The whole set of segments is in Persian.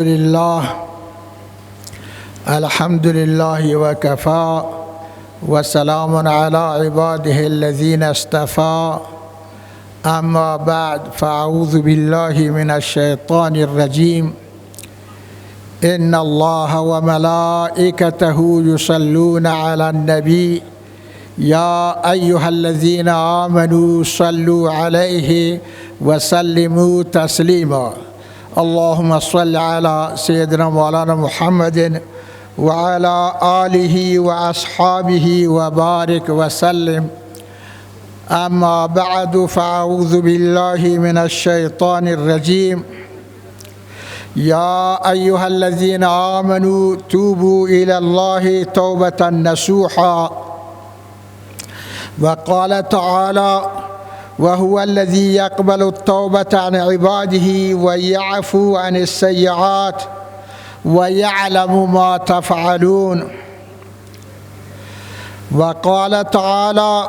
لله الحمد لله وكفى وسلام على عباده الذين اصطفى أما بعد فأعوذ بالله من الشيطان الرجيم إن الله وملائكته يصلون على النبي يا أيها الذين آمنوا صلوا عليه وسلموا تسليما اللهم صل على سيدنا مولانا محمد وعلى آله وأصحابه وبارك وسلم أما بعد فأعوذ بالله من الشيطان الرجيم يا أيها الذين آمنوا توبوا إلى الله توبة نصوحا وقال تعالى وهو الذي يقبل التوبة عن عباده ويعفو عن السيئات ويعلم ما تفعلون وقال تعالى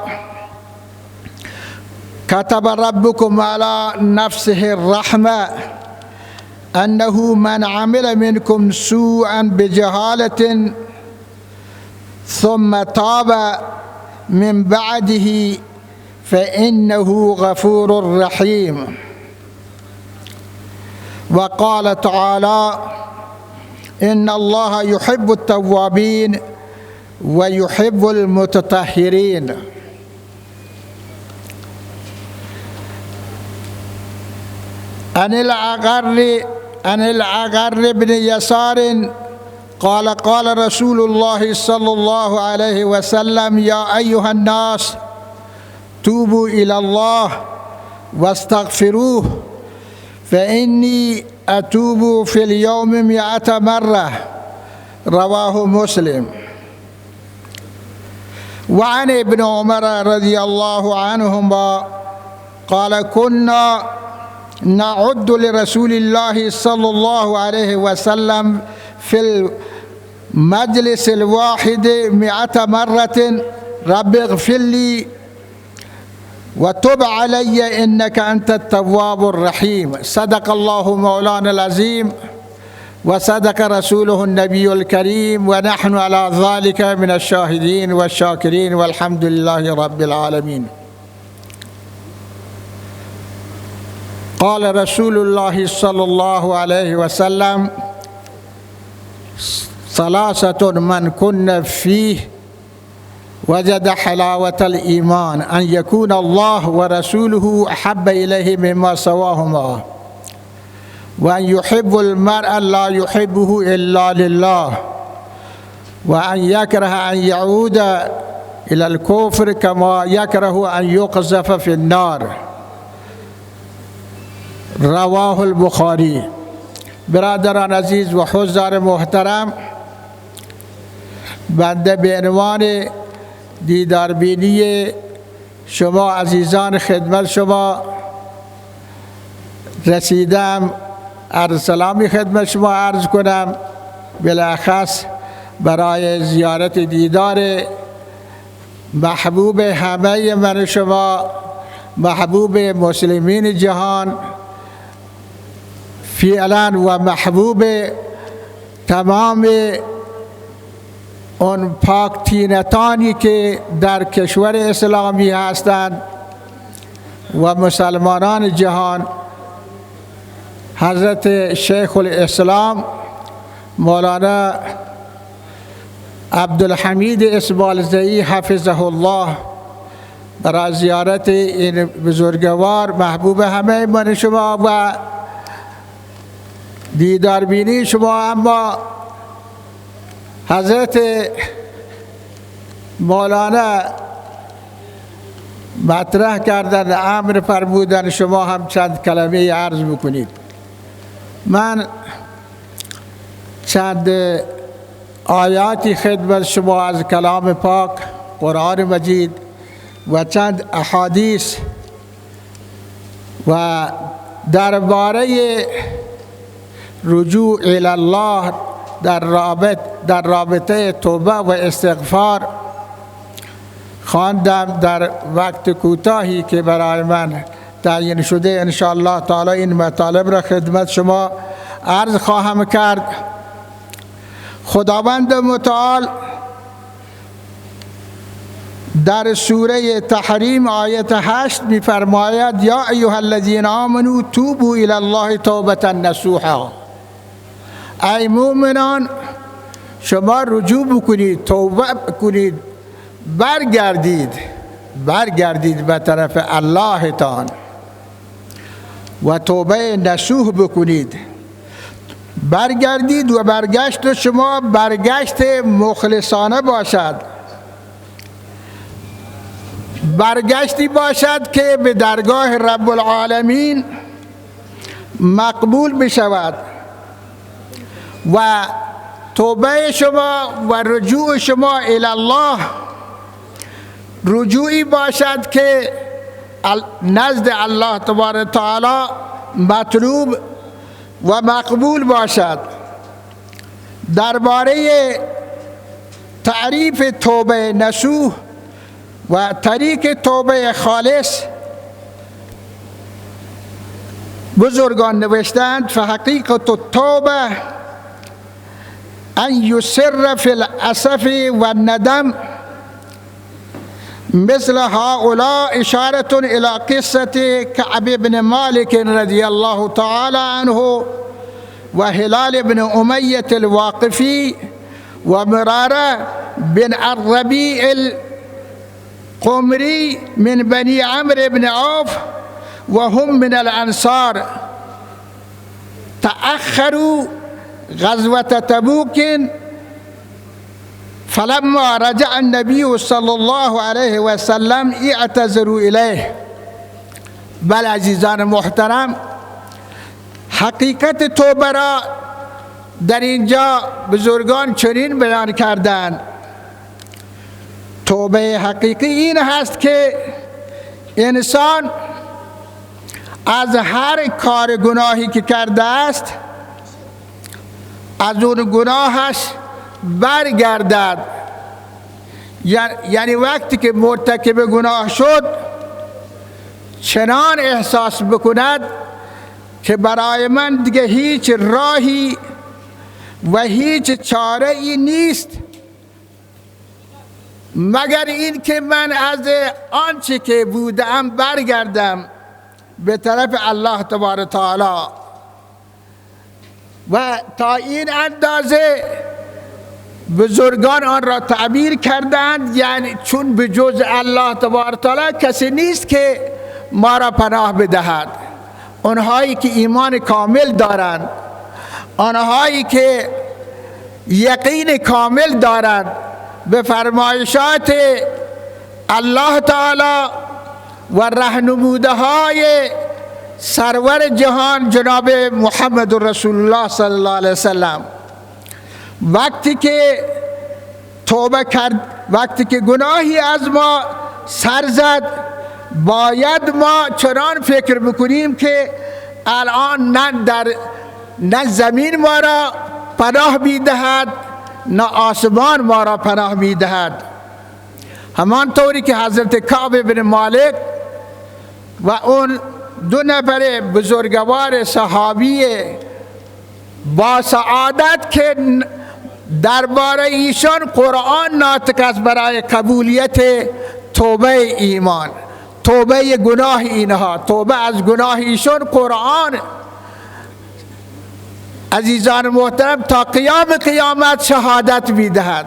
كتب ربكم على نفسه الرحمة أنه من عمل منكم سوءا بجهالة ثم تاب من بعده فإنه غفور رحيم وقال تعالى إن الله يحب التوابين ويحب المتطهرين عن الأغر بن يسار قال رسول الله صلى الله عليه وسلم يا أيها الناس توبوا إلى الله واستغفروه فإني أتوب في اليوم 100 مرة رواه مسلم. وعن ابن عمر رضي الله عنهما قال كنا نعد لرسول الله صلى الله عليه وسلم في المجلس الواحد 100 مرة رب اغفر لي وتب علي إنك أنت التواب الرحيم. صدق الله مولانا العظيم وصدق رسوله النبي الكريم ونحن على ذلك من الشاهدين والشاكرين والحمد لله رب العالمين. قال رسول الله صلى الله عليه وسلم ثلاثة من كن فيه وجد حلاوة الإيمان أن يكون الله ورسوله أحب إليه مما سواهما وأن يحب المرء لا يحبه إلا لله وأن يكره أن يعود إلى الكفر كما يكره أن يقذف في النار رواه البخاري. برادران عزیز و حضار محترم، بنده به عنوان دیداربینی شما عزیزان خدمت شما رسیدم. عرض سلامی خدمت شما عرض کنم، بالاخص برای زیارت دیدار محبوب همه من شما، محبوب مسلمین جهان فعلا و محبوب تمام اون پاک طینتانی که در کشور اسلامی هستند و مسلمانان جهان، حضرت شیخ الاسلام مولانا عبدالحمید اسماعیلزئی حفظه الله برای زیارت این بزرگوار محبوب همه من شما و دیداربینی شما. اما حضرت مولانا مطرح کردن، امر فرمودن شما هم چند کلمه عرض بکنید. من چند آیاتی خدمت شما از کلام پاک قرآن مجید و چند احادیث و درباره رجوع الی الله در رابطه توبه و استغفار خواندم در وقت کوتاهی که برای من تعیین شده. ان شاء الله تعالی این مطالب را خدمت شما عرض خواهم کرد. خداوند متعال در سوره تحریم آیت 8 می‌فرماید یا ایها الذین آمنوا توبوا الی الله توبة نصوحا. ای مؤمنان شما رجوع بکنید، توبه کنید، برگردید به طرف الله تان و توبه نصوح بکنید. برگردید و برگشت شما برگشت مخلصانه باشد، برگشتی باشد که به درگاه رب العالمین مقبول بشود و توبه شما و رجوع شما الی الله رجوعی باشد که نزد الله تبارک تعالی مطلوب و مقبول باشد. درباره تعریف توبه نصوح و طریق توبه خالص بزرگان نوشتند فحقیقت التوبه ان یسر فی الاسف و الندم مثل هؤلاء اشاره الى قصه كعب بن مالك رضی الله تعالی عنه و هلال بن امیة الواقفی و مراره بن الربیع القمری من بني عمرو بن عوف وهم من الانصار تأخروا غزوة تبوك فلما رجع النبي صلى الله عليه وسلم اعتذروا إليه. بل عزیزان محترم، حقیقت توبه را در اینجا بزرگان چنین بیان کردند: توبه حقیقی این هست که انسان از هر کار گناهی که کرده است از اون گناهش برگردد. یعنی وقتی که مرتکب گناه شد چنان احساس بکند که برای من دیگه هیچ راهی و هیچ چاره ای نیست مگر این که من از آنچه که بودم برگردم به طرف الله تبارک تعالی. و تا این اندازه بزرگان آن را تعبیر کردند، یعنی چون به جز الله تبارک تعالی کسی نیست که ما را پناه بدهد. آنهایی که ایمان کامل دارند، آنهایی که یقین کامل دارند به فرمایشات الله تعالی و راهنمودهای سرور جهان جناب محمد رسول الله صلی الله علیه وسلم، وقتی که توبه کرد، وقتی که گناهی از ما سر زد، باید ما چنان فکر بکنیم که الان نه زمین ما را پناه میدهد نه آسمان ما را پناه میدهد. همانطوری که حضرت کعب بن مالک و اون دو نفر بزرگوار صحابی با سعادت که درباره ایشان قرآن ناطق است برای قبولیت توبه ایمان، توبه گناه اینها، توبه از گناه ایشان قرآن عزیزان محترم تا قیام قیامت شهادت میدهد.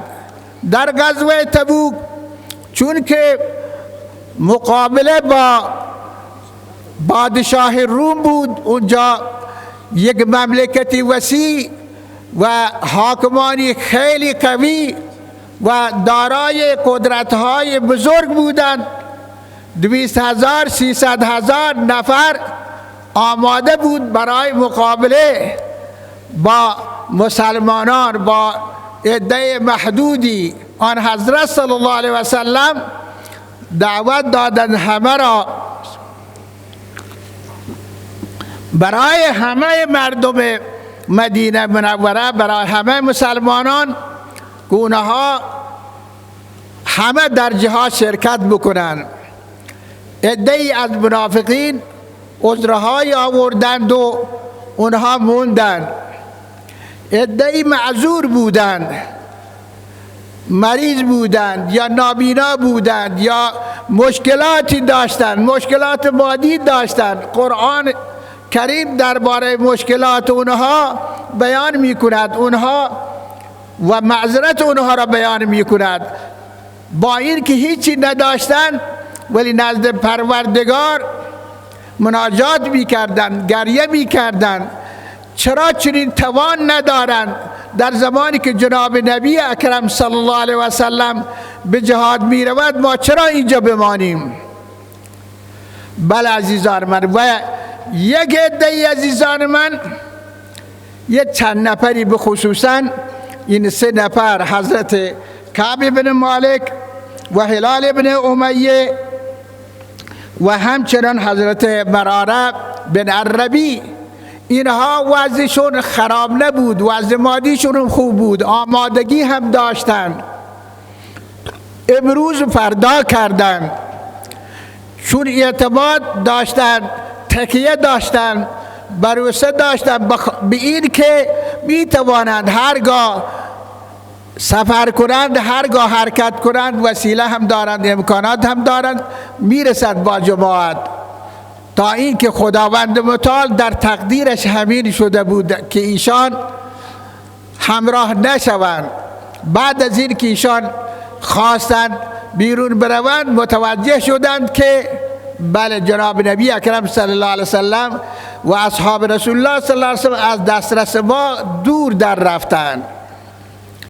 در غزوه تبوک چون که مقابله با بادشاه روم بود، اونجا یک مملکتی وسیع و حاکمانی خیلی قوی و دارای قدرت‌های بزرگ بودند، 200,000 300,000 نفر آماده بود برای مقابله با مسلمانان، با عده محدودی. آن حضرت صلی الله علیه و سلم دعوت دادند همه را، برای همه مردم مدینه منوره، برای همه مسلمانان گونه ها همه در جهاد شرکت بکنند. عده‌ای از منافقین عذرهای آوردند و اونها موندن. عده‌ای معذور بودند، مریض بودند یا نابینا بودند یا مشکلاتی داشتند، مشکلات مادی داشتند. قرآن کریم درباره مشکلات اونها بیان می کند، اونها و معذرت اونها را بیان می کند. با این که هیچی نداشتند ولی نزد پروردگار مناجات می کردند، گریه می کردند. چرا چنین توان ندارند در زمانی که جناب نبی اکرم صلی الله علیه و سلم به جهاد می رود، ما چرا اینجا بمانیم؟ بله عزیزان من، و یک عده عزیزان من، یک چند نفری به خصوصا این 3 نفر، حضرت کعب بن مالک و هلال بن امیه و همچنان حضرت مراره بن عربی، اینها وضعشون خراب نبود، وضع مادیشون خوب بود، آمادگی هم داشتن، امروز فردا کردن، چون اعتماد داشتن، تکیه داشتن، بروسه داشتن به این که می توانند هرگاه سفر کنند، هرگاه حرکت کنند، وسیله هم دارند، امکانات هم دارند، میرسند با جماعت. تا این که خداوند متعال در تقدیرش همین شده بود که ایشان همراه نشوند. بعد از این که ایشان خواستند بیرون بروند، متوجه شدند که بله جناب نبی اکرم صلی الله علیه وسلم و اصحاب رسول الله صلی الله علیه وسلم از دسترس ما دور در رفتند.